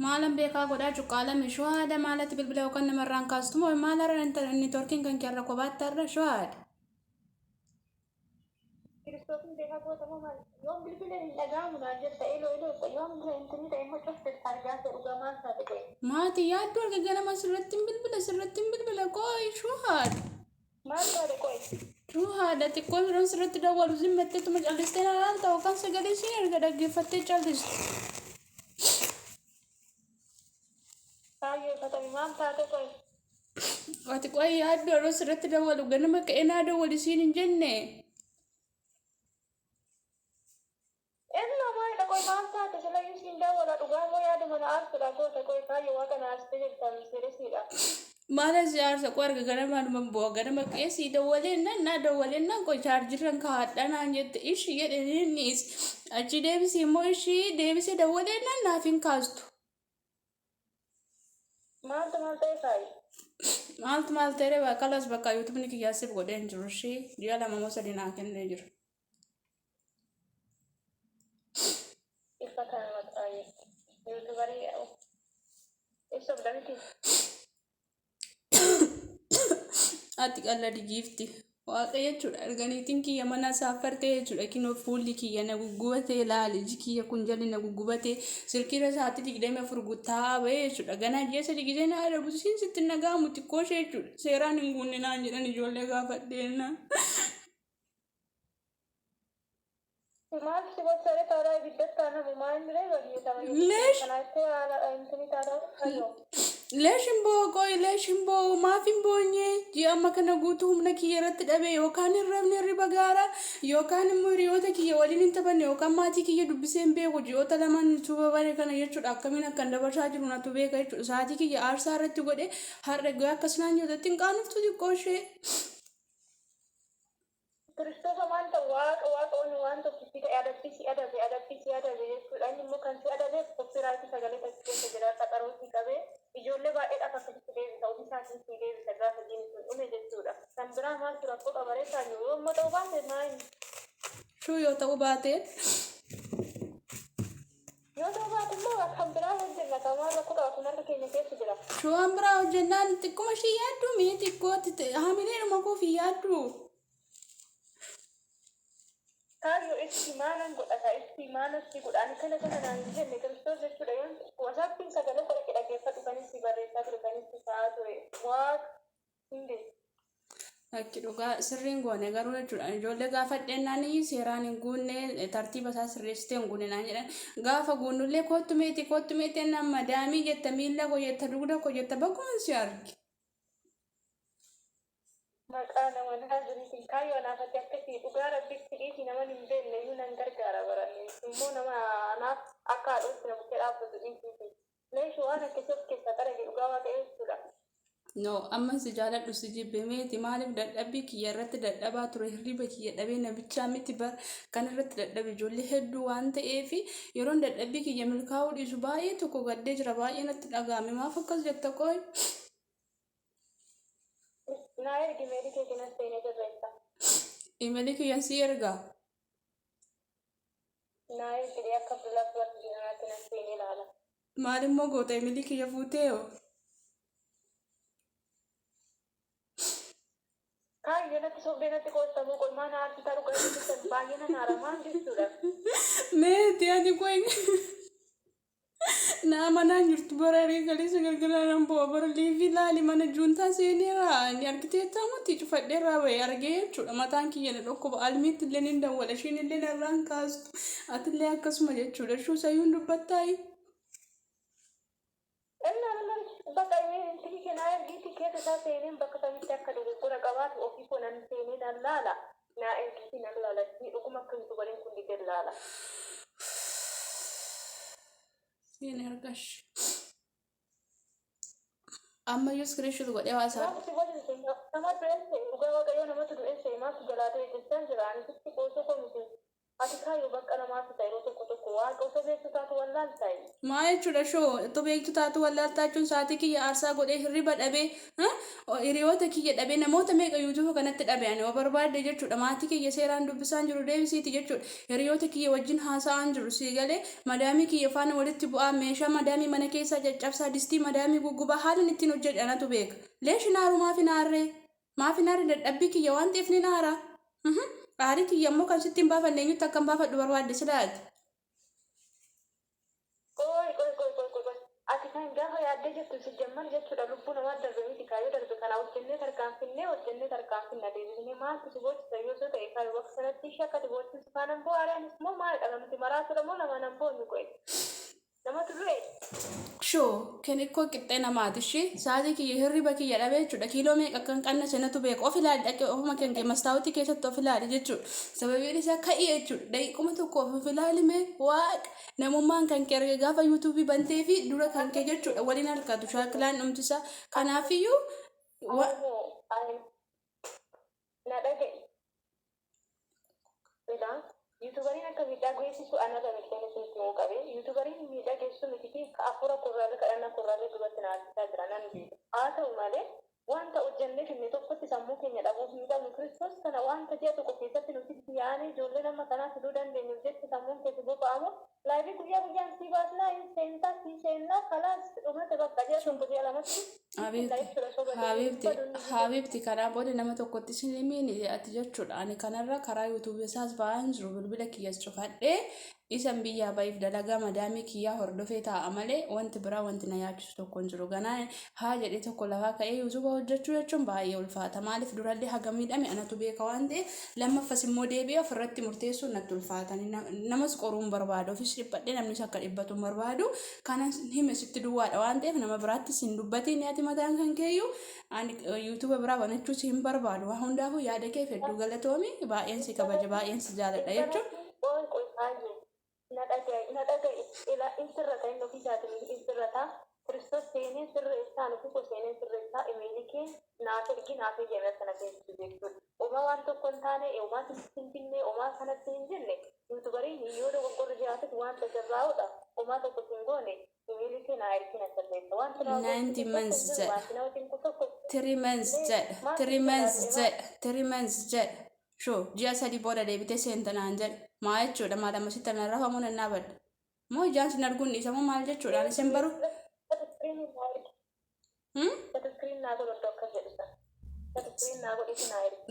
maalan beekaa godhaa cuqqaalame shuhaada maalatti bilbila yookaan namarraan kaastumoo maalarra neetworkiin kan kiyarra kophaattarra shuhaada. Kiristoofin beekaa gootamoo maal yoom bilbila hin dhaga'amu naan jetta eloo yoom intini ta'e immoo cufte argaa ta'e dhugamaan taate ta'e. Maatii yaadduu arga ganama sirratti hin bilbila qooyi shuhaada. Maal taate qoy? Shuhaada xiqqoo biroon sirratti dawwalu zimmetteetuma callistee naan ta'u kan sagalee isheen erga dhaggeeffattee callistu. Kaayyeeffatami maal taate qoy? Ati qoyi yaadduu yeroo sirratti dawwalu ganama ka'ee naa dawwali siin hin jenne. Ella maayidha qoy maal taate silayyuu siin daawwala dhugaa moo yaada mana aarsudha goota qoy kaayyoo waaqa na aarsite jirtan sirisiidha. Maala siyaasa koo arga ganama bu'a ganama ka'ee sii dawwaleen nan qoy chaarjirran kaa'adha naan jette ishii jedhaniinis achi deebisii immoo ishii deebisee dawwaleen nan naaf hin kaastu. Maal ta'e kaayi? Maal ta'e kalas bakka yuutubni kiyyaasiif godheen jiru ishii ji'a 2 moo 3 naa kennee jiru. Ifa kana maxxaaye yuutubarii ibsa bitamiti. Ati qalladi giifti waaqa jechuudha arganiitiin kiyya mana saaffartee jechuudha kinoo fuulli kiyya na guggubatee laali iji kiyya kun jalli na guggubatee sirkiira isaatti 24 guttaa ba'ee jechuudha ganaa ji'a 3 gisee na adabusiin sitti nagaamu xiqqoo ishee jechuudha seeraan hin guunne naan jedhan ijoollee gaafadheena. Maal si gochare taaraa ibiddatti aanamu maal diree gaggeessama kanaatti haala intini taaraa kayyoo. Leeshin boo maaf hin boonye ji'a amma kana guutuu humna kiyya irratti dhabe yookaan hin rafne hirriba gaara yookaan immoo hiriyoota kiyya waliin hin taphanne yookaan maatii kiyya dubbisee hin beeku ji'oota lamaan tuba bare kana jechuudha akkamiin akkan dabarsaa jiru natu beeka jechuudha sa'aatii kiyya aarsaa irratti godhe har'a gaa akkas naan nyaatatti hin qaanoftu xiqqoo ishee. Kiristoota maal ta'u waaqa waan tokkitti ta'e adabbiisi adabe jechuudha inni immoo kan si adabeef koppiraatii sagalee keessa jira qaxarootii qabee ijoollee baay'eedhaaf akkasitti deebisa ofii isaatiin si deebisa gaafa diin sun dhume jechuudha kan biraa maaltu rakkoo qabaree taanyu yoommoo ta'uu baate maayin. Shuu yoo ta'uu baate. Yoo ta'uu baate immoo kan biraa hojjenna kamaan rakkoo qaba kun harka keenya keessa jira. Shuuwwan biraa hojjennaan xiqquma ishee yaaddu mee xiqqootti hamileedhuma koofi yaaddu. Kaayyo itti maalan godhata itti maalatti godhaan kana naan jenne Kiristoos jechuudha yoon wasaappiin sagalee godhake dhaggeeffadhu kanis barreessaa ture kanis ta'aa ture waaqa hindi. Akki dhugaa sirriin goone garuu jechuudha ijoollee gaafadheennaan seeraan hin guunne tartiiba isaa sirreessitee hin guunne naan jedhan gaafa guunnullee kottu meetii nama daamii jetta miila koo jetta dugda koo jetta bakkuma si argi. Maqaa nama naaziriitiin kaayyoo naafatti akkasii dhugaa rabbitti dhiisi nama hin beekne iyyuu nan gargaara baranne immoo nama naaf akka haadhotti na bukkee dhaabbatu dhiisiiti. Leeshoo waan akkasii of keessaa qarage dhugaa waaqayyo jechuudha. No amma si jaaladhu si jibbe meeti maaliif dadhabbii kiyya irratti dadhabaa ture hirriba kiyya dhabee nabichaa miti bar kan irratti dadhabe ijoollee hedduu waan ta'eef yeroon dadhabbii kiyya milkaa'uu dhiisu baay'ee tokko gaddee jira baay'ee natti dhaga'ame maaf akkas jetta qooyi. Naa ergi meerii kee kenas seenee jirreessa. Imeelii kiyyan si ergaa. Naa ergi akka bilaabbaatti jiraatti nas seenee ilaala. Maalimmoo goota imeelii kiyya fuutee hoo? Kaayyo natti sobdee natti qoostamuu qolmaan aarsitaa dhugaa jirtan baay'ee nan haaramaan jechuudha. Meeti ati qoyi. Nama naan jirtu bararii galii gargaaraan bu'aa bara liivi laali mana juuntaa seeneera inni argiteettaa muti cufadheerraa bahee argee jechuudha mataan kiyya na dhokkuba almiitti illee ni dawwala ishiin illee narraan kaastu atillee akkasuma jechuudha shuu sayyuun dubbattaayi. Bakka inni kenaa ergiitti keessa isaa seeneen bakka kamitti akka dogoggora qabaatu ofii koo nan seenee nan laala naa ergiitti nan laala dhuguma akka hin tubaleen kun diggan laala. Sini argash. Amma yus screenshot godhee waasaa. Nama du'eesse dhugaa waaqayyoo namatti du'eesse maatu jalaa ta'e jechaan jira ani sitti qoosoo komiti ati kaayyoo bakka namaatti ta'e yeroo tokko waaqa osoo beektu taatu wallaan ta'e. Maa jechuudha shoo ittoo beektu taatu wallaaltaachuun saatii kiyya aarsaa godhee hirriba dhabee hiriyoota kiyya dhabee namoota meeqa yuutuuba kanatti dhabe ani waa barbaadde jechuudha maatii kiyya seeraan dubbisaan jiru deebisiiti jechuudha hiriyoota kiyya wajjin haasa'aan jiru sii galee madaamii kiyya faana walitti bu'aa meeshaa madaamii mana keessaa caccabsaa distii madaamii guggubaa haalan ittiin hojjedhe anatu beeka leeshi naaru maafi naarree dadhabbii kiyya waan ta'eef ni naara aarii kiyya immoo kan sitti hin baafanne eenyutti akka hin baafadhu barbaadde silaati. Ati kan gaafa yaaddee jettu si jamman jechuudha lubbuu namaa darbe miti kaayyoo darbe kana hojjennee tarkaanfinna deebisnee maaltu si gochisa yoo ta'e kaayyoo bakka sanatti ishee akkati gochisa faanan bo'aadhaanis moo maalidha namti maraatudha moo nama nan boonyu qo'e namatu du'e. Shoo kan ikkoo qixxee namaati ishee saatii kiyya hirriba kiyya dhabee jechuudha kiiloo meeqa kan qanna sanatu beeku of ilaali dhaqee ofuma kan kee mastaawutii keessatti of ilaali jechuudha sababiin isaa ka'ii jechuudha daqiiquma tokko of ilaalimee waaqa namummaan kan kee arge gaafa yuutuubii bantee fi dura kan kee jechuudha waliin harkatu shaakilaan dhumtisa kanaafiyyuu na dhaga'i. Yuutubariin akka miidhaa geessisu anarra milkeenya simtuu qabe. Yuutubariin miidhaa geessisu miti ka afura kurraalee kadhannaa kurraalee duratti naachisaa jira nan beeka. Haa ta'u malee wanta hojjennee finne tokkotti sammuu keenya dhabuuf hin qabnu Kiristoos kana wanta ji'a tokko keessatti nuti yaa'anii ijoollee nama kanaa fiduu dandeenyuuf jecha sammuun keessa boba'amu laayivii guyyaa guyyaan sii baasnaa hin seennaa kalaas dhumate bakka ji'a tokko ji'a lamatti. Habiibti kanaa booda nama tokkotti sinimiin ati jechuudha ani kanarra karaa yuutuubii isaas ba'aan jiru bilbila kiyyas cufadhee isan biyyaa ba'iif dalagaa madaamii kiyyaa hordofee taa'a malee wanti biraa wanti na yaachisu tokko hin jiru ganaa haa jedhee tokko lafaa ka'ee yuutuuba hojjechuu jechuun baay'ee ulfaata maaliif durallee haga miidhame anatu beeka waan ta'eef lammaffas immoo deebi'ee ofirratti murteessuun natti ulfaatan namas qoruun barbaadu ofis dhiphadhee namnis akka dhibbatu barbaadu kanas hime sitti duwwaadha waan ta'eef nama biraattis hin dubbatiin yaati mataan kan keeyyuu ani yuutuuba biraa banachuus hin barbaadu waan hundaafuu yaada kee hedduu galatoomi baay'een si kabaja baay'een si jaaladha jechuudha. Na dhaga'i ila insirrata inni ofiisaatiin insirrata Kiristoos seenee sirreessaa nuti seenee sirreessaa imeelikee naaf ergi naaf jedhame sana keessatti jechuudha. Omaa waan tokko hin taane omaa hin finne omaa kanatti hin jenne yuutubariin yoo dogoggorri jiraates wanta jarraa'udha omaa tokko hin goone imeelikee naa ergi na sirreessa wanta naa 90 months jedha 3 months jedha shoo ji'a sadii booda deebitee seentanaan jedha maa jechuudha maadama sitti na rafamu nan naabadha moo ijaan sin arguun dhiisa moo maal jechuudha ani sin baru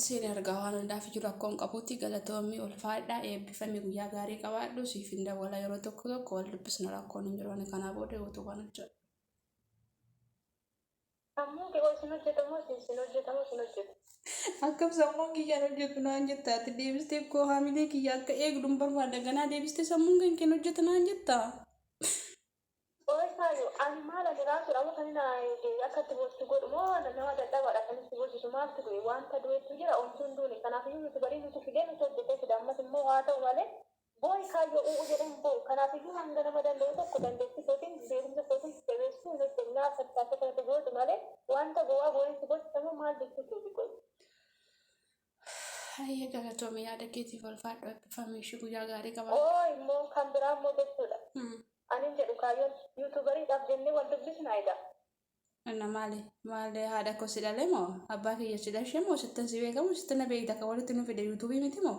siin ergaa waan hundaaf jiru akkoon qabuutti galatoomii ulfaadhaa eebbifame guyyaa gaarii qabaadhu siif hin dawwala yeroo tokko wal dubbisna rakkoon hin jiru ani kanaa booda yoo waan hojjedhu. Sammuu kee sin hojjetamoo sin hojjetu. Akkam sammuun kiyyaan hojjetu naan jetta ati deebistee koo haamilee kiyya akka eegduun barbaada ganaa deebistee sammuun kan keen hojjeta naan jetta. Oysaayo ani maala jiraatu dhabu kan akkatti boostu godhu moo nama dadhabaadha kan itti boosisu maaltu du'e wanta du'etu jira omtuun duuni kanaafuu nuti barii nuti fidee nuti hojjetee fida ammas immoo haa ta'u malee booyi kaayyoo u'u jedhan booyi kanaafuu hanga nama danda'u tokko dandeettii sootiin beekumsa sootiin jabeessuu hin hojjennaa sattaasa kanatti gootu malee wanta bu'aa booyitti boosisamu maal jechuuti godhu. Hayya galatoomii yaada keetiif ulfaadhu eebbifamee ishee guyyaa gaarii qaba. Immoo kan biraa immoo jechuudha. Ani jedhu kaayyoon yuutubariidhaaf jennee wal dubbisna egaa. Anna maali haadha koo si dhalee moo abbaa kiyya si dhashee moo sittan si beekamu sittan na beekta kan walitti nu fide yuutuubii miti moo?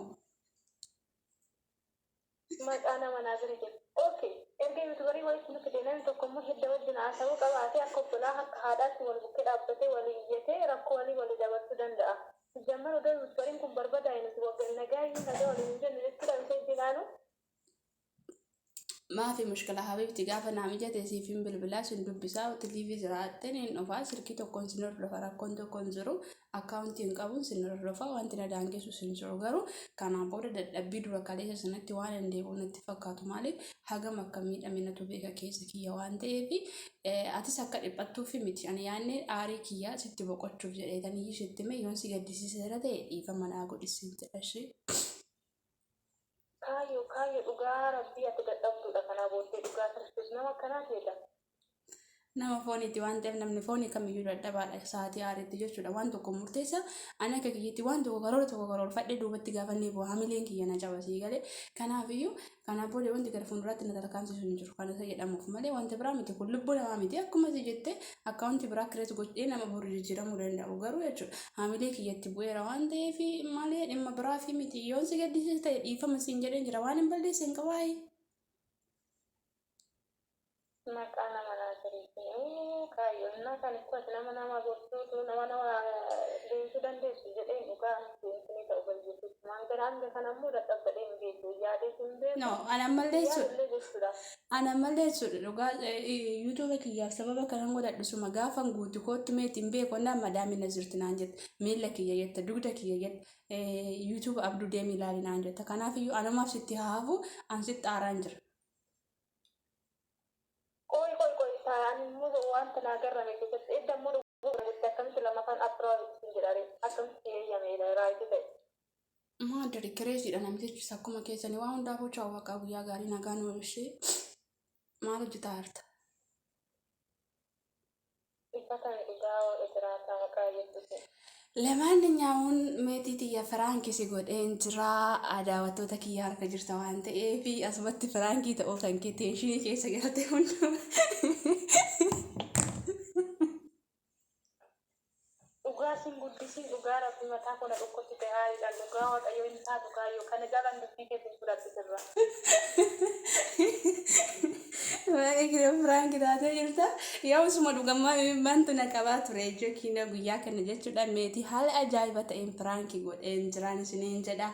Maqaa nama naa bira jedhu. Okay erga yuutubarii walitti nu fide namni tokko immoo hidda wajjin haasawuu qabaatee akka obbolaa akka haadhaatti wal bukkee dhaabbatee walii iyyatee rakkoo walii dabarsuu danda'a. Jamman udah yuutubarii kun barbaada nuti waggaa nagaa inni nagaa waliin hin jennu jechuudha misee jiraanu. Maafi mushkila habiibti gaafa naamija teessiifin bilbilaa sin dubbisaa TV jiraatteen hin dhufaa sirkii tokkoon sin hordofa rakkoon tokkoon jiru akkaawuntiin qabuun sin hordofa wanti na daangessu sin jiru garuu kanaan booda dadhabbii dura kaleessa sanatti waan hin deebi'u natti fakkaatu maaliif hagam akka miidhame natu beeka keessa kiyya waan ta'eef atis akka dhiphattuufi miti ani yaadne aarii kiyyaa sitti boqochuuf jedheetanii sitti mee yoon si gaddisiiseera ta'e dhiifama naa godhisin jedhashee. Kaayyoo dhugaa rabbii ati dadhabduudha kanaa booddee dhugaa Kiristoos nama akkanaa ta'edha. nama fooniitti waan ta'eef namni foonii kamiyyuu dadhabaadha sa'aatii aariitti jechuudha waan tokko murteessa ani akka kiyyaatti waan tokko karoorfadhee duubatti gaafannee bu'aa hamileen kiyya na cabasii galee kanaafiyyuu kanaaf booda wanti gara fuulduraatti na tarkaansisu hin jiru kan isa jedhamuuf malee wanti biraa miti kun lubbuu namaa miti akkuma si jettee akka wanti biraa kirees godhee nama boru jijjiiramuu danda'u garuu jechuudha hamilee kiyyatti bu'eera waan ta'eef malee dhimma biraa fi miti yoon si gaddisiis ta'e dhiifama siin jedheen jira waan hin balleesse hin qabaayee. Maqaa nama naa jireenya kaayyoon kan ikkuwas nama gochuutu nama deemsuu dandeessu jedhee dhugaa ni ta'u baljechuudha. Maangaraan kan ammoo dadhabdhee hin beeku yaadee hin beeku. No, ana malleessuudha dhugaa yuutuuba kiyyaaf sababa kanan godhadhu suma gaafan guutu kootti meetiin beeku annaan madaamina jirti naan jette miila kiyya jette dugda kiyya jette yuutuuba abduu deemi ilaali naan jette kanaafiyyuu anamaaf sitti haafu an sitti aaraan jira. Ani immoo wanta naa garrame keessatti edda immoo dhuguutti akkamitti lamaffaan appiroofitti jedhare akkamitti eeyyameedha raayitii ta'e. Maadda kireesiidha namtichi akkuma keessanii waan hundaafuu chaawwaqaa guyyaa gaarii nagaan oolishee maal hojjetaa jirta? Iffatan dhugaa irraa maqaa jechuudha. ለማንኛውም ሜቲትያ ፍራንኪ ሲጎዴን ጅራ አዳወቶታ ኪያ harka jirta waan ta'eef asumatti firankii ta'uu kan kee teenshinii keessa galate hundu dhugaa sin guddisiin dhugaa rabbi mataa kona dhukkutti ta'e haaliidhaan dhugaa waaqayyo isaa dhugaa yookaan jaalan dubbii keessa fudhatisirra. Kira Frank taatee jirta yoo suma dhugammaa bantu na qabaa ture jechuun guyyaa kana jechuudha meetii haala ajaa'iba ta'een Frank godheen jiraan isiniin jedha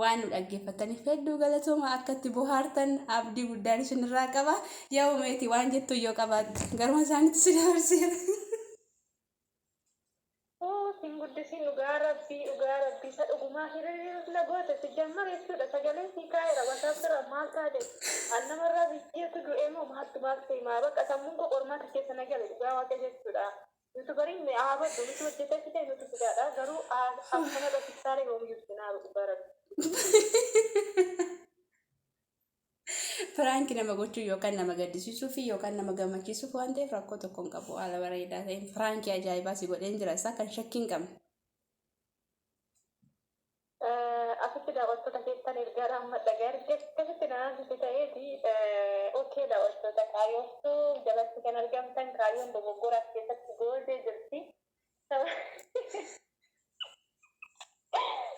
waan nu dhaggeeffataniif hedduu galatooma akkatti bohaartan abdii guddaan isinirraa qaba yoo meetii waan jettu yoo qabaatti garuma isaaniitti si dabarseera. Sin guddisiin dhugaa rabbii isa dhugumaa hiriirri nagoota si jammar jechuudha sagaleen si kaa'eera wasaafira maal taate annamarraa biyyeetu du'ee moo maaltu ta'e maa bakka sammuun koo qormaata keessa nagale dhugaa waaqa jechuudha yuutubariin aabaddu nuti hojjetee fidee nuti fidaadha garuu akkana dhafisaaree oomiyyuu sinaa dhugaa rabbi. Frank nama gochuu yookaan nama gaddisiisuu fi yookaan nama gammachiisuuf waan ta'eef rakkoo tokko hin qabu haala bareedaa ta'een Frank ajaa'ibaa si godheen jira isaa kan shakkii hin qabne. Asitti daawwattoota keessan ergaadha amma dhagaa akkasitti naannoo ta'eeti okkee daawwattoota kaayyoostuu jalatti kan argamtan kaayyoon dogoggoraa keessatti gootee jirti.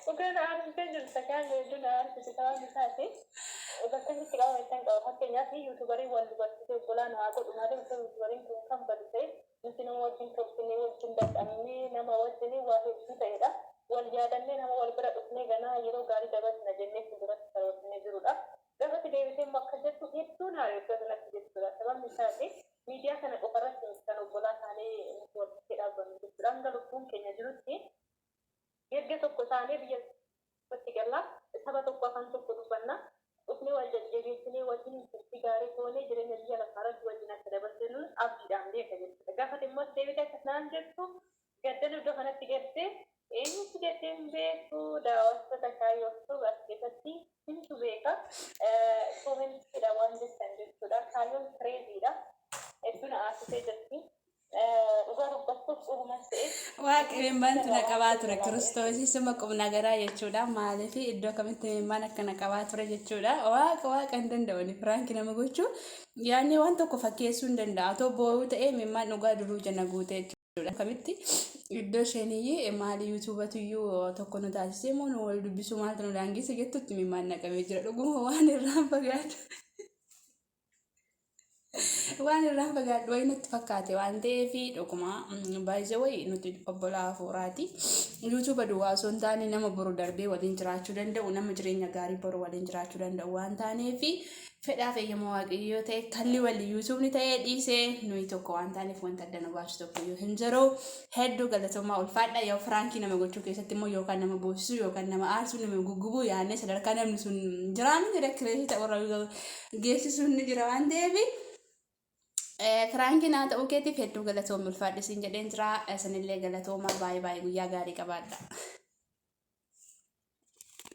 Dhugaan aartistee jirta kan hedduun aartiste ta'an isaati. Bakka itti qabametan qaba fakkeenyaaf yuutubarii wal dubartitee obbolaan haa godhu malee bakka yuutubariin kun kan badu ta'e nuti nama wajjin tolchinee wajjin dadhabnee nama wajjin waa hedduu ta'edha. Wal yaadannee nama wal bira dhufnee ganaa yeroo gaarii dabarsina jennee fuulduratti karoorsinee jirudha. Gafatti deebisee akka jettu hedduun haareeffatu natti jechuudha. Sababni isaati miidiyaa kana qofarratti kan obbolaa isaanii nuti walitti dhaabbannu jechuudha. Hanga lubbuun keenya jirutti erga tokko isaanii biyya itti galla saba tokko afaan tokko dubbanna. Dhufnee wal jajjabeessinee wajjin turtii gaarii goonee jireenya biyya lafaarratti wajjin akka dabarsinuu abdiidhaan beeka jechuudha. Gaafatti immoo deebitee akkasnaan jettu gaddana iddoo kanatti gaddee eenyutti gaddee hin beeku daawwattoota kaayyoostuu as keessatti hintu beeka. Koomentiidha waan jettan jechuudha. Kaayyoon kireeziidha. Hedduun aasitee jirti. Dhugaa dubbachuuf dhugumas ta'e. Waaqayyoon bantu na qabaa ture kiristoosii suma qubna garaa jechuudha maaliif iddoo kamitti mimmaan akka na qabaa ture jechuudha waaqa hin danda'u Frank nama gochuu yaadni waan tokko fakkeessuu hin danda'a otoo boo'uu ta'ee mimmaan dhugaa duruu jana guute jechuudha kamitti iddoo isheeniyyi maali yuutuubatu iyyuu tokko nu taasisee moo nu wal dubbisuu maaltu nu daangise jettutti mimmaan naqamee jira dhuguma waan irraan fagaatu. Waan irraan fagaadhu wayi nutti fakkaate waan ta'eef dhuguma baay'ee wayi nuti obbolaa hafuuraati. Yuutuuba duwwaa osoo hin taane nama boru darbee waliin jiraachuu danda'u nama jireenya gaarii boru waliin jiraachuu danda'u waan taaneef fedhaaf eeyyama waaqayyoo ta'e kalli walii yuutuubni ta'ee dhiisee nuyi tokko waan taaneef wanta adda nu baasu tokko yoo hin jiru hedduu galatoomaa ulfaadha yoo Firankii nama gochuu keessatti immoo yookaan nama boosisuu yookaan nama aarsuu nama guggubuu yaadne sadarkaa namni sun jiraame jedha kireesii ta'urra geessisuu ni jira waan ta'eef. Frank naa ta'uu keetiif hedduu galatoomii ulfaadhisiin jedheen jira. Isinillee galatooma baay'ee guyyaa gaarii qabaadha.